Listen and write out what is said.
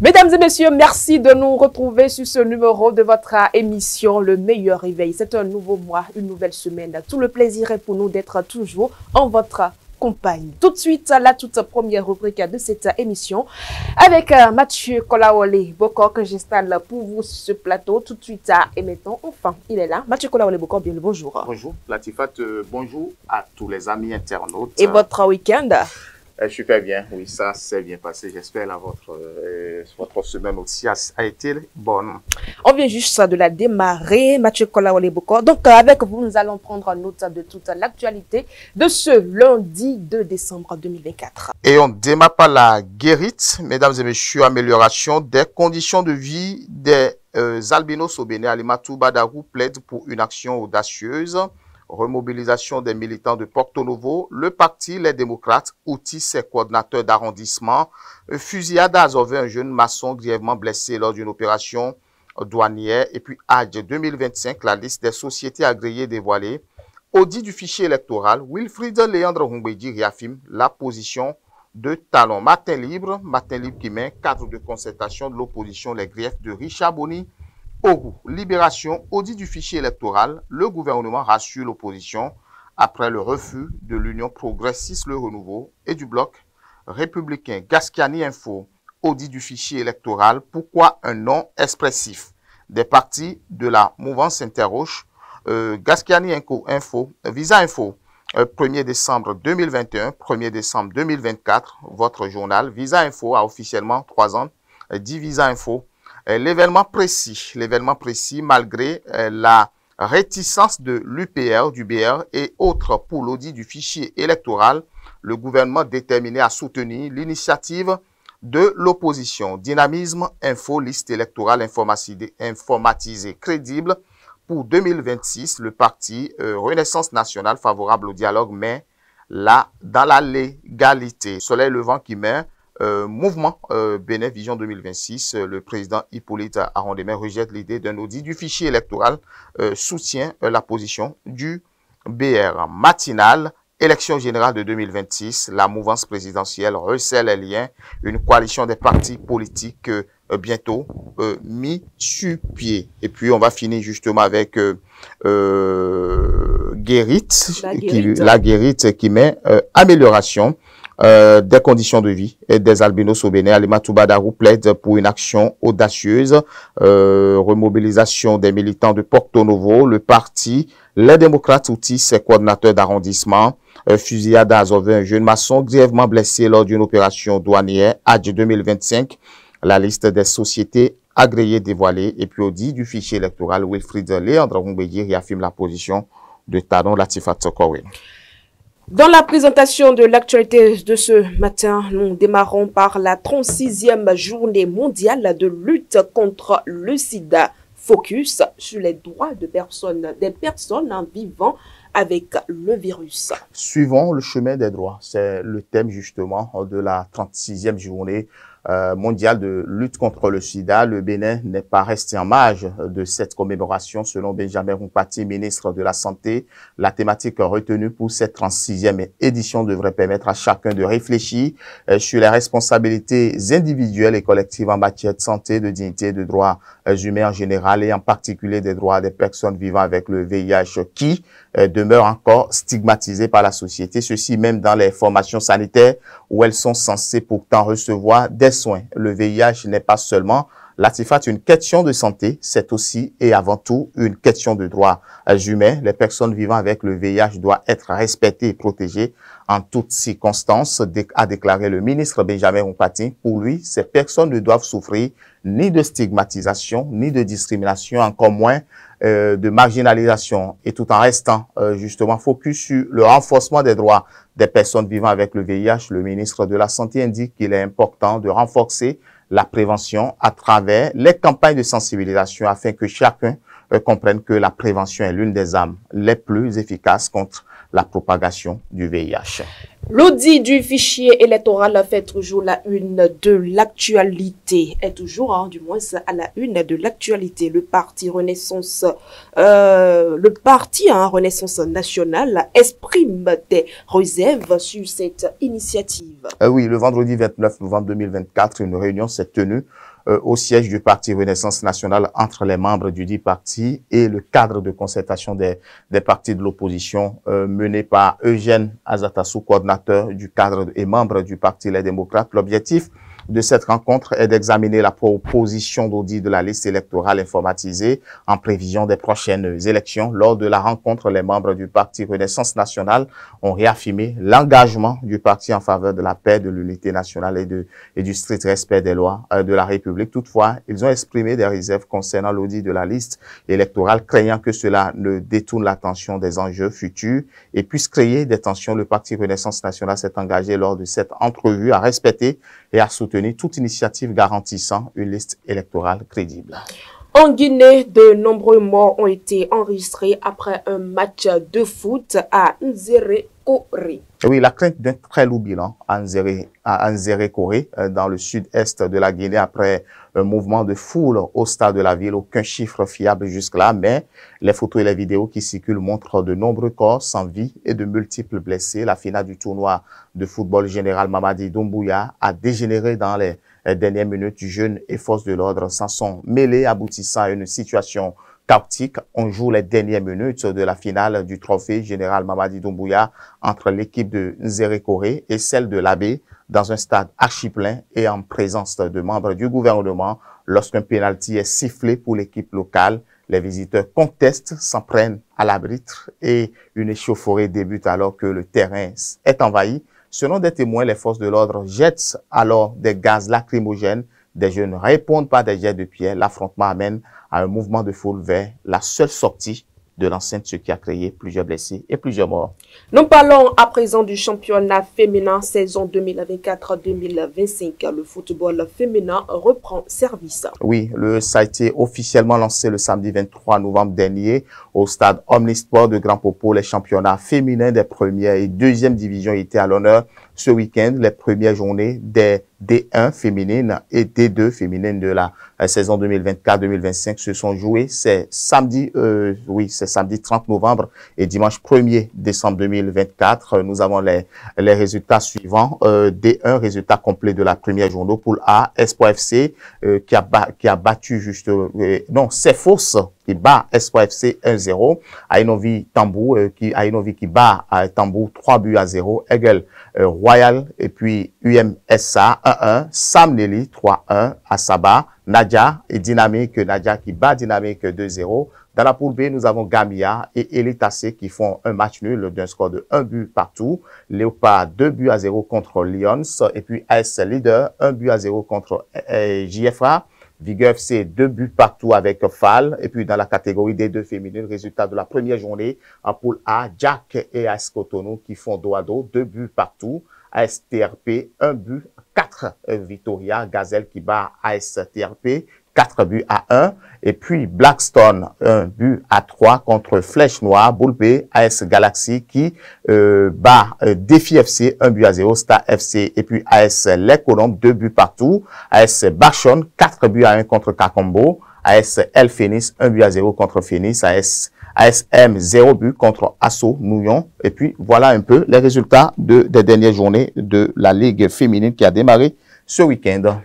Mesdames et messieurs, merci de nous retrouver sur ce numéro de votre émission Le Meilleur Réveil. C'est un nouveau mois, une nouvelle semaine. Tout le plaisir est pour nous d'être toujours en votre compagnie. Tout de suite, la toute première rubrique de cette émission avec Mathieu Kolaole Bokor que j'installe pour vous sur ce plateau tout de suite. Et maintenant, enfin, il est là. Mathieu Kolaole Bokor, bien le bonjour. Bonjour, Latifat. Bonjour à tous les amis internautes. Et votre week-end? Super bien, oui, ça s'est bien passé. J'espère que votre semaine aussi a été bonne. On vient juste de la démarrer, Mathieu Kolaole Bokor. Donc, avec vous, nous allons prendre note de toute l'actualité de ce lundi 2 décembre 2024. Et on démarre par la guérite, mesdames et messieurs, amélioration des conditions de vie des albinos au Bénin. Alimatou Badarou plaide pour une action audacieuse. Remobilisation des militants de Porto Novo, le parti Les Démocrates outille ses coordinateurs d'arrondissement. Fusillade à Azové, un jeune maçon grièvement blessé lors d'une opération douanière. Et puis, ADJ 2025, la liste des sociétés agréées dévoilée. Audit du fichier électoral, Wilfried Léandre Humbedi réaffirme la position de Talon. Matin libre qui met cadre de concertation de l'opposition, les griefs de Richard Boni. Ogu, libération, audit du fichier électoral, le gouvernement rassure l'opposition après le refus de l'Union progressiste Le Renouveau et du bloc républicain. Gascani Info, audit du fichier électoral, pourquoi un nom expressif? Des partis de la mouvance s'interrogent. Gascani Info, Visa Info, 1er décembre 2021, 1er décembre 2024, votre journal. Visa Info a officiellement 3 ans, dit Visa Info. L'événement précis, malgré la réticence de l'UPR, du BR et autres pour l'audit du fichier électoral, le gouvernement déterminé à soutenir l'initiative de l'opposition. Dynamisme, info, liste électorale informatisée crédible pour 2026. Le parti Renaissance nationale favorable au dialogue, mais là, dans la légalité. Soleil levant qui met mouvement Bénin Vision 2026, le président Hippolyte Arondemain rejette l'idée d'un audit du fichier électoral, soutient la position du BR. Matinale, élection générale de 2026, la mouvance présidentielle resserre les liens, une coalition des partis politiques bientôt mis sur pied. Et puis on va finir justement avec la guérite qui met amélioration des conditions de vie et des albinos au Bénin. Alimatou Badarou plaide pour une action audacieuse, remobilisation des militants de Porto Novo, le parti Les Démocrates outille ses coordinateurs d'arrondissement. Fusillade à Azové, un jeune maçon grièvement blessé lors d'une opération douanière, ADJ 2025, la liste des sociétés agréées dévoilée et puis audit du fichier électoral. Wilfried Léandre Humbedi réaffirme la position de Talon Latifat Sokowe. Dans la présentation de l'actualité de ce matin, nous démarrons par la 36e journée mondiale de lutte contre le sida. Focus sur les droits des personnes vivant avec le virus. Suivons le chemin des droits. C'est le thème justement de la 36e journée mondiale de lutte contre le sida. Le Bénin n'est pas resté en marge de cette commémoration. Selon Benjamin Rumpati, ministre de la Santé, la thématique retenue pour cette 36e édition devrait permettre à chacun de réfléchir sur les responsabilités individuelles et collectives en matière de santé, de dignité et de droits humains en général et en particulier des droits des personnes vivant avec le VIH qui demeurent encore stigmatisées par la société. Ceci même dans les formations sanitaires où elles sont censées pourtant recevoir des soins. Le VIH n'est pas seulement, Latifat, une question de santé, c'est aussi et avant tout une question de droits humains. Les personnes vivant avec le VIH doivent être respectées et protégées en toutes circonstances, a déclaré le ministre Benjamin Rumpati. Pour lui, ces personnes ne doivent souffrir ni de stigmatisation, ni de discrimination, encore moins de marginalisation, et tout en restant justement focus sur le renforcement des droits des personnes vivant avec le VIH, le ministre de la Santé indique qu'il est important de renforcer la prévention à travers les campagnes de sensibilisation afin que chacun comprenne que la prévention est l'une des armes les plus efficaces contre la propagation du VIH. L'audit du fichier électoral fait toujours la une de l'actualité. Est toujours, du moins, à la une de l'actualité. Le parti Renaissance, Renaissance nationale exprime des réserves sur cette initiative. Oui, le vendredi 29 novembre 2024, une réunion s'est tenue au siège du Parti Renaissance nationale entre les membres du dit parti et le cadre de concertation des partis de l'opposition mené par Eugène Azatassou, coordinateur du cadre et membre du Parti Les Démocrates. L'objectif de cette rencontre est d'examiner la proposition d'audit de la liste électorale informatisée en prévision des prochaines élections. Lors de la rencontre, les membres du Parti Renaissance nationale ont réaffirmé l'engagement du parti en faveur de la paix, de l'unité nationale et du strict respect des lois de la République. Toutefois, ils ont exprimé des réserves concernant l'audit de la liste électorale, craignant que cela ne détourne l'attention des enjeux futurs et puisse créer des tensions. Le Parti Renaissance nationale s'est engagé lors de cette entrevue à respecter et à soutenir toute initiative garantissant une liste électorale crédible. En Guinée, de nombreux morts ont été enregistrés après un match de foot à Nzérékoré. Oui, la crainte d'un très lourd bilan à Nzérékoré, dans le sud-est de la Guinée, après un mouvement de foule au stade de la ville. Aucun chiffre fiable jusque-là, mais les photos et les vidéos qui circulent montrent de nombreux corps sans vie et de multiples blessés. La finale du tournoi de football général Mamadi Doumbouya a dégénéré dans les dernières minutes. Jeunes et forces de l'ordre s'en sont mêlés, aboutissant à une situation chaotique. On joue les dernières minutes de la finale du trophée général Mamadi Doumbouya entre l'équipe de Nzérékoré et celle de l'Abbé dans un stade archi-plein et en présence de membres du gouvernement. Lorsqu'un pénalty est sifflé pour l'équipe locale, les visiteurs contestent, s'en prennent à l'arbitre et une échauffourée débute alors que le terrain est envahi. Selon des témoins, les forces de l'ordre jettent alors des gaz lacrymogènes. Des jeunes répondent par des jets de pierre. L'affrontement amène à un mouvement de foule vers la seule sortie de l'enceinte, ce qui a créé plusieurs blessés et plusieurs morts. Nous parlons à présent du championnat féminin saison 2024-2025. Le football féminin reprend service. Oui, ça a été officiellement lancé le samedi 23 novembre dernier au stade Omnisport de Grand Popo. Les championnats féminins des premières et deuxième divisions étaient à l'honneur ce week-end. Les premières journées des D1 féminines et D2 féminines de la saison 2024-2025 se sont jouées. C'est samedi 30 novembre et dimanche 1er décembre 2024. Nous avons les résultats suivants. D1, résultat complet de la première journée. Poule A, Espoir FC qui a battu Cefos qui bat Espoir FC 1-0. Ainovi Tambou qui bat Tambou 3-0. Egel Royal et puis UMSA 1-1. Sam Nelly 3-1 à Saba. Nadia et Dynamique, Nadia qui bat Dynamique 2-0. Dans la poule B, nous avons Gamia et Elite AC qui font un match nul d'un score de 1 but partout. Léopard 2-0 contre Lions. Et puis AS Leader 1-0 contre JFA. Vigueur FC 2 buts partout avec FAL. Et puis dans la catégorie des deux féminines, résultat de la première journée en poule A, Jack et AS Cotonou qui font dos à dos, 2 buts partout. AS TRP 1 but, 4 Victoria. Gazelle qui bat AS TRP 4 buts à 1. Et puis Blackstone 1 but à 3 contre Flèche Noire. Boule B, AS Galaxy qui bat Défi FC 1-0. Star FC et puis AS Les Colombes 2 buts partout. AS Bachon 4 buts à 1 contre Kakombo. AS El Phoenix 1-0 contre Phoenix. ASM 0 but contre Asso Nouillon. Et puis voilà un peu les résultats des dernières journées de la Ligue féminine qui a démarré ce week-end.